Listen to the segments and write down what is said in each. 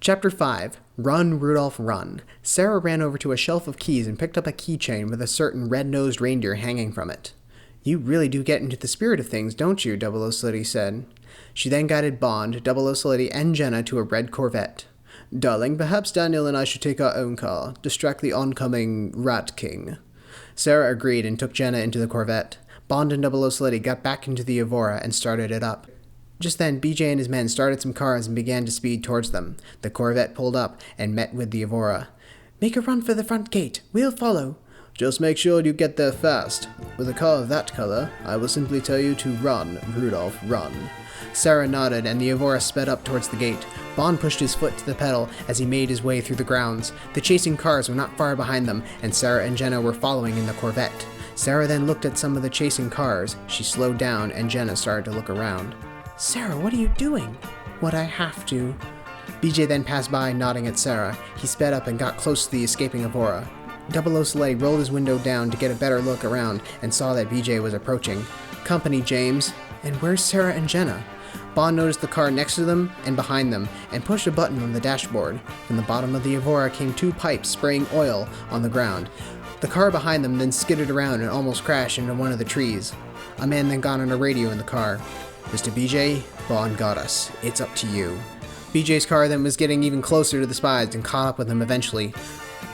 Chapter 5. Run, Rudolph, Run. Sarah ran over to a shelf of keys and picked up a keychain with a certain red-nosed reindeer hanging from it. "You really do get into the spirit of things, don't you?" 00 Slitty said. She then guided Bond, 00 Slitty, and Jenna to a red Corvette. "Darling, perhaps Daniel and I should take our own car. Distract the oncoming Rat King." Sarah agreed and took Jenna into the Corvette. Bond and 00 Slitty got back into the Evora and started it up. Just then, BJ and his men started some cars and began to speed towards them. The Corvette pulled up and met with the Evora. "Make a run for the front gate. We'll follow." "Just make sure you get there fast. With a car of that color, I will simply tell you to run, Rudolph, run." Sarah nodded, and the Evora sped up towards the gate. Bond pushed his foot to the pedal as he made his way through the grounds. The chasing cars were not far behind them, and Sarah and Jenna were following in the Corvette. Sarah then looked at some of the chasing cars. She slowed down, and Jenna started to look around. "Sarah, what are you doing?" "What I have to." BJ then passed by, nodding at Sarah. He sped up and got close to the escaping Evora. 00 Slitty rolled his window down to get a better look around and saw that BJ was approaching. "Company, James." "And where's Sarah and Jenna?" Bond noticed the car next to them and behind them and pushed a button on the dashboard. From the bottom of the Evora came two pipes spraying oil on the ground. The car behind them then skidded around and almost crashed into one of the trees. A man then got on a radio in the car. "Mr. BJ, Bond got us. It's up to you." BJ's car then was getting even closer to the spies and caught up with them eventually.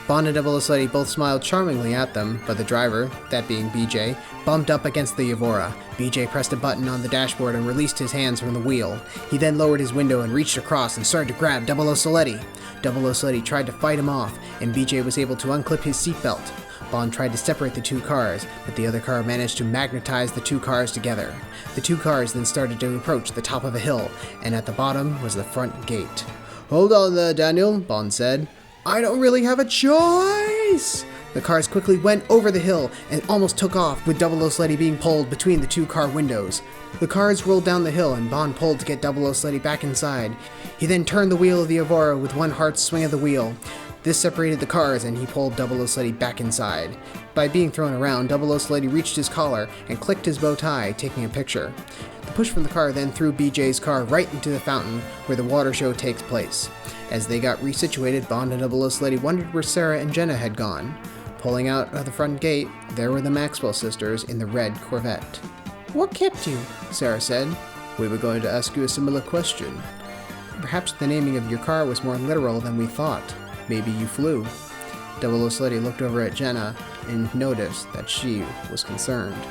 Bond and 00 Slitty both smiled charmingly at them, but the driver, that being BJ, bumped up against the Evora. BJ pressed a button on the dashboard and released his hands from the wheel. He then lowered his window and reached across and started to grab 00 Slitty. 00 Slitty tried to fight him off, and BJ was able to unclip his seatbelt. Bond tried to separate the two cars, but the other car managed to magnetize the two cars together. The two cars then started to approach the top of a hill, and at the bottom was the front gate. "Hold on there, Daniel," Bond said. "I don't really have a choice!" The cars quickly went over the hill and almost took off, with 00 Slitty being pulled between the two car windows. The cars rolled down the hill and Bond pulled to get 00 Slitty back inside. He then turned the wheel of the Evora with one hard swing of the wheel. This separated the cars and he pulled 00 Slitty back inside. By being thrown around, 00 Slitty reached his collar and clicked his bow tie, taking a picture. The push from the car then threw BJ's car right into the fountain where the water show takes place. As they got resituated, Bond and 00 Slitty wondered where Sarah and Jenna had gone. Pulling out of the front gate, there were the Maxwell sisters in the red Corvette. "What kept you?" Sarah said. "We were going to ask you a similar question." "Perhaps the naming of your car was more literal than we thought. Maybe you flew." 00 Slitty looked over at Jenna and noticed that she was concerned.